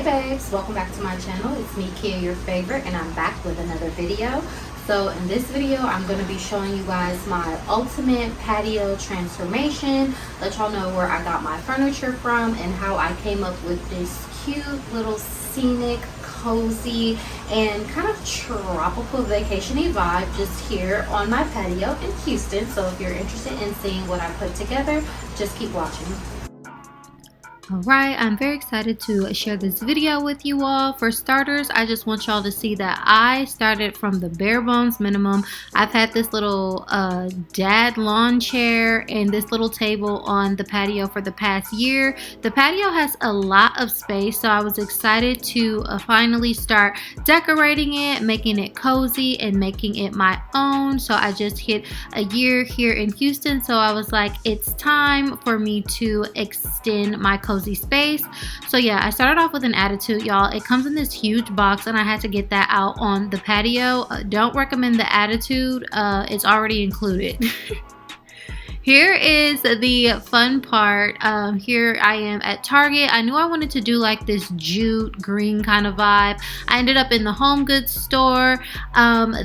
babes, welcome back to my channel. It's me, Kia, your favorite, and I'm back with another video. So in this video I'm going to be showing you guys my ultimate patio transformation, let y'all know where I got my furniture from and how I came up with this cute little scenic, cozy, and kind of tropical vacation-y vibe just here on my patio in Houston. So if you're interested in seeing what I put together, just keep watching. Alright, I'm very excited to share this video with you all. For starters, I just want y'all to see that I started from the bare bones minimum. I've had this little dad lawn chair and this little table on the patio for the past year. The patio has a lot of space, so I was excited to finally start decorating it, making it cozy, and making it my own. So I just hit a year here in Houston, so I was like, it's time for me to extend my cozy space. So yeah, I started off with an attitude, y'all. It comes in this huge box and I had to get that out on the patio. Don't recommend the attitude. It's already included. Here is the fun part. Here I am at Target. I knew I wanted to do like this jute green kind of vibe. I ended up in the home goods store.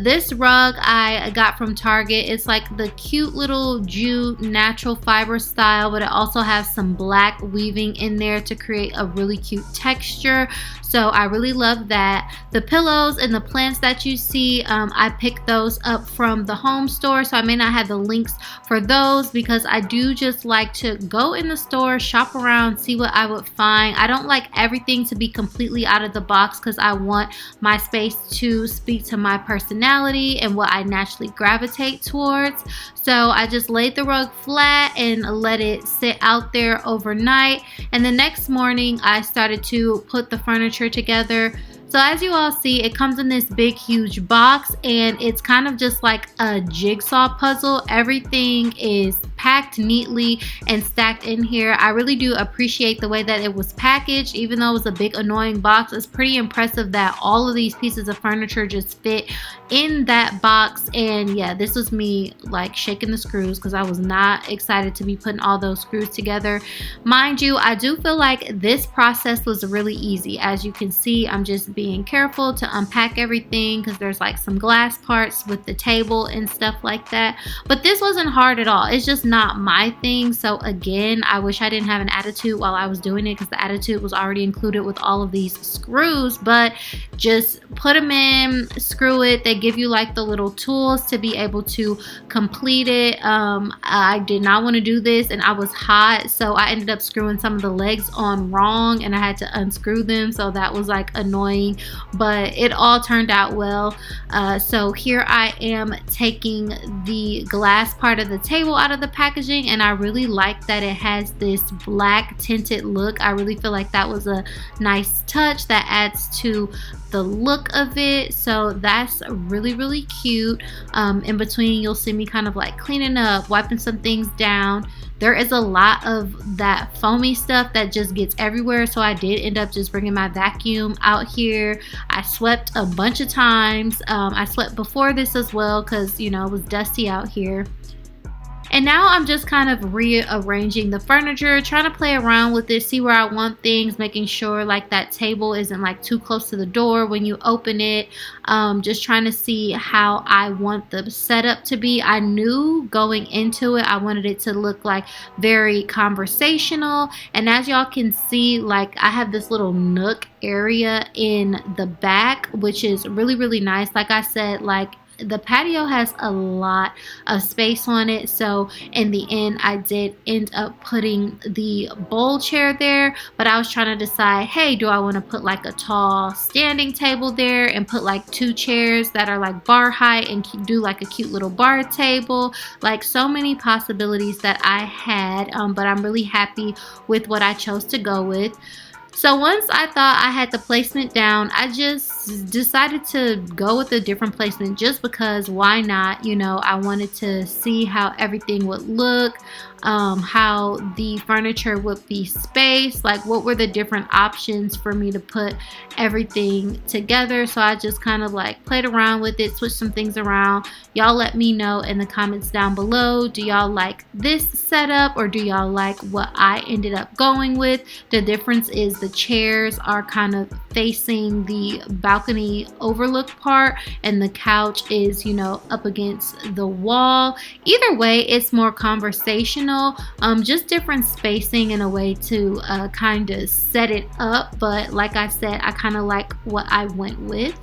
This rug I got from Target. It's like the cute little jute natural fiber style, but it also has some black weaving in there to create a really cute texture. So I really love that. The pillows and the plants that you see, I picked those up from the home store, so I may not have the links for those because I do just like to go in the store, shop around, see what I would find. I don't like everything to be completely out of the box because I want my space to speak to my personality and what I naturally gravitate towards. So I just laid the rug flat and let it sit out there overnight, and the next morning I started to put the furniture together. So as you all see, it comes in this big huge box and it's kind of just like a jigsaw puzzle. Everything is packed neatly and stacked in here. I really do appreciate the way that it was packaged. Even though it was a big annoying box, it's pretty impressive that all of these pieces of furniture just fit in that box. And yeah, this was me like shaking the screws because I was not excited to be putting all those screws together. Mind you, I do feel like this process was really easy. As you can see, I'm just being careful to unpack everything because there's like some glass parts with the table and stuff like that. But this wasn't hard at all. It's just not my thing. So again, I wish I didn't have an attitude while I was doing it because the attitude was already included with all of these screws. But just put them in, screw it. They give you like the little tools to be able to complete it. I did not want to do this and I was hot, so I ended up screwing some of the legs on wrong and I had to unscrew them, so that was like annoying, but it all turned out well. So here I am taking the glass part of the table out of the packaging, and I really like that it has this black tinted look. I really feel like that was a nice touch that adds to the look of it, so that's really cute. In between you'll see me kind of like cleaning up, wiping some things down. There is a lot of that foamy stuff that just gets everywhere, so I did end up just bringing my vacuum out here. I swept a bunch of times. I swept before this as well because, you know, it was dusty out here. And now I'm just kind of rearranging the furniture, trying to play around with it, see where I want things, making sure like that table isn't like too close to the door when you open it. Just trying to see how I want the setup to be. I knew going into it, I wanted it to look like very conversational. And as y'all can see, like I have this little nook area in the back, which is really nice. Like I said, like the patio has a lot of space on it, so in the end I did end up putting the bowl chair there, but I was trying to decide, hey, do I want to put like a tall standing table there and put like two chairs that are like bar height and do like a cute little bar table. Like so many possibilities that I had, but I'm really happy with what I chose to go with. So once I thought I had the placement down, I just decided to go with a different placement just because why not? You know, I wanted to see how everything would look. how the furniture would be spaced, like what were the different options for me to put everything together. So I just kind of like played around with it, switched some things around. Y'all let me know in the comments down below. Do y'all like this setup, or do y'all like what I ended up going with? The difference is the chairs are kind of facing the balcony overlook part, and the couch is, you know, up against the wall. Either way, it's more conversational, just different spacing in a way to kind of set it up. But like I said, I kind of like what I went with.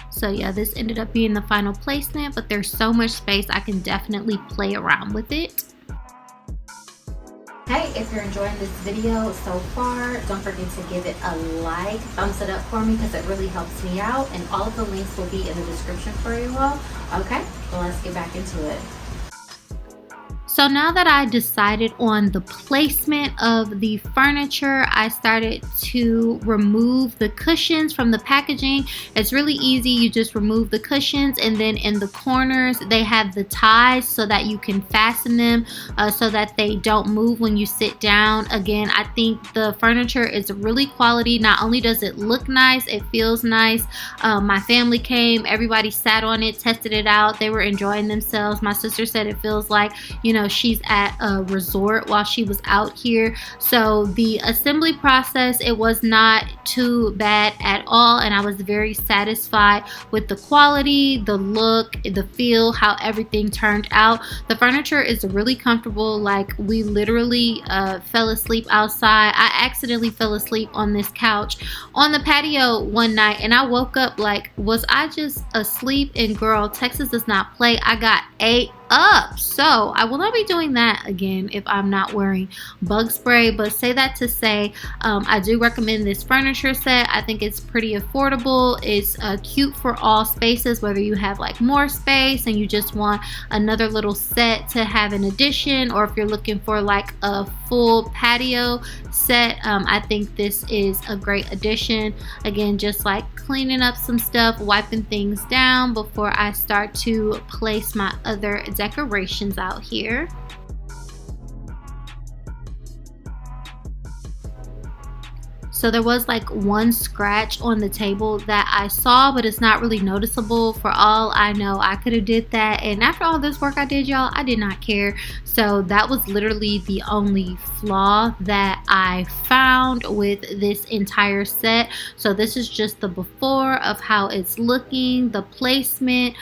So yeah, this ended up being the final placement, but there's so much space I can definitely play around with it. Hey, if you're enjoying this video so far, don't forget to give it a like, thumbs it up for me, because it really helps me out, and all of the links will be in the description for you all. Okay, well, let's get back into it. So now that I decided on the placement of the furniture, I started to remove the cushions from the packaging. It's really easy. You just remove the cushions, and then in the corners they have the ties so that you can fasten them so that they don't move when you sit down. Again, I think the furniture is really quality. Not only does it look nice, it feels nice. My family came, everybody sat on it, tested it out. They were enjoying themselves. My sister said it feels like, you know, she's at a resort while she was out here. So the assembly process, it was not too bad at all, and I was very satisfied with the quality, the look, the feel, how everything turned out. The furniture is really comfortable. Like, we literally fell asleep outside. I accidentally fell asleep on this couch on the patio one night, and I woke up like, was I just asleep? And girl, Texas does not play. I got ate up. So I will not be doing that again if I'm not wearing bug spray. But say that to say, I do recommend this furniture set. I think it's pretty affordable. It's cute for all spaces, whether you have like more space and you just want another little set to have in addition, or if you're looking for like a full patio set. I think this is a great addition. Again, just like cleaning up some stuff, wiping things down before I start to place my other decorations out here. So there was like one scratch on the table that I saw, but it's not really noticeable. For all I know, I could have did that, and after all this work I did, y'all, I did not care. So that was literally the only flaw that I found with this entire set. So this is just the before of how it's looking, the placement,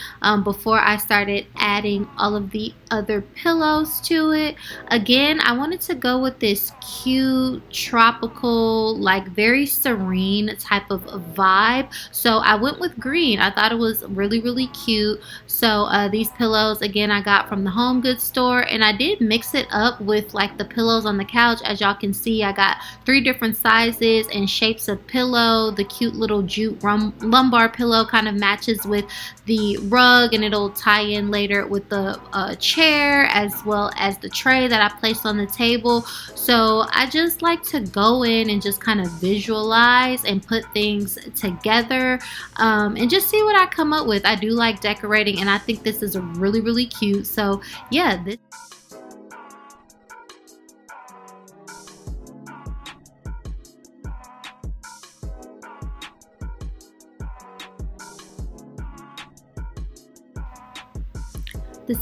before I started adding all of the other pillows to it. Again, I wanted to go with this cute tropical, like very serene type of vibe, so I went with green. I thought it was really cute. So these pillows, again, I got from the home goods store, and I did mix it up with like the pillows on the couch. As y'all can see, I got 3 different sizes and shapes of pillow. The cute little jute lumbar pillow kind of matches with the rug, and it'll tie in later with the chair, as well as the tray that I placed on the table. So I just like to go in and just kind of visualize and put things together, and just see what I come up with. I do like decorating, and I think this is really cute. So yeah, this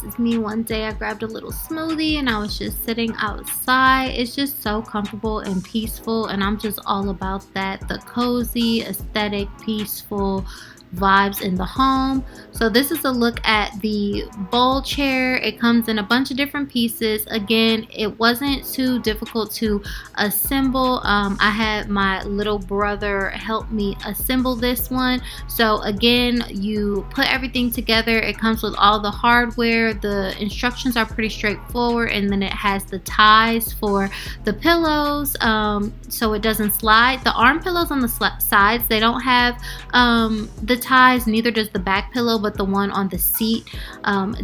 is me one day. I grabbed a little smoothie and I was just sitting outside. It's just so comfortable and peaceful, and I'm just all about that. The cozy, aesthetic, peaceful vibes in the home. So this is a look at the bowl chair. It comes in a bunch of different pieces. Again, it wasn't too difficult to assemble. I had my little brother help me assemble this one. So again, you put everything together. It comes with all the hardware. The instructions are pretty straightforward, and then it has the ties for the pillows, so it doesn't slide. The arm pillows on the sides, they don't have the zip ties. Neither does the back pillow, but the one on the seat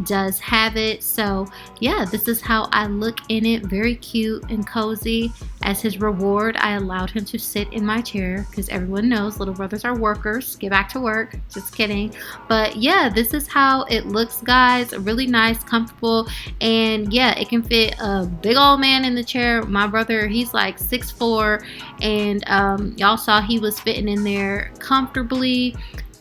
does have it. So yeah, this is how I look in it. Very cute and cozy. As his reward, I allowed him to sit in my chair because everyone knows little brothers are workers. Get back to work. Just kidding. But yeah, this is how it looks, guys. Really nice, comfortable, and yeah, it can fit a big old man in the chair. My brother, he's like 6'4", and y'all saw he was fitting in there comfortably.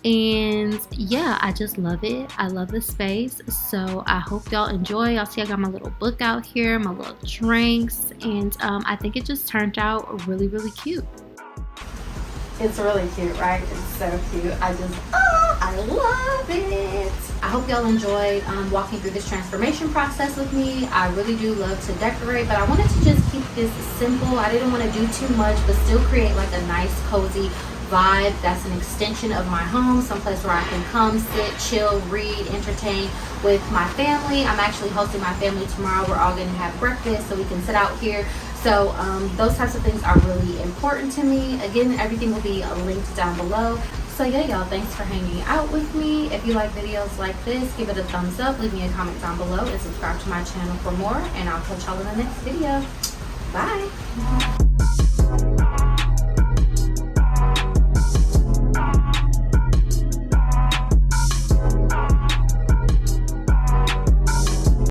And yeah, I just love it. I love the space. So I hope y'all enjoy. Y'all see I got my little book out here, my little drinks, and I think it just turned out really, really cute. It's really cute, right? It's so cute. I love it. I hope y'all enjoyed walking through this transformation process with me. I really do love to decorate, but I wanted to just keep this simple. I didn't want to do too much, but still create like a nice, cozy vibe that's an extension of my home, someplace where I can come, sit, chill, read, entertain with my family. I'm actually hosting my family tomorrow. We're all going to have breakfast so we can sit out here. So those types of things are really important to me. Again, everything will be linked down below. So yeah, y'all, thanks for hanging out with me. If you like videos like this, give it a thumbs up, leave me a comment down below, and subscribe to my channel for more. And I'll catch y'all in the next video. Bye.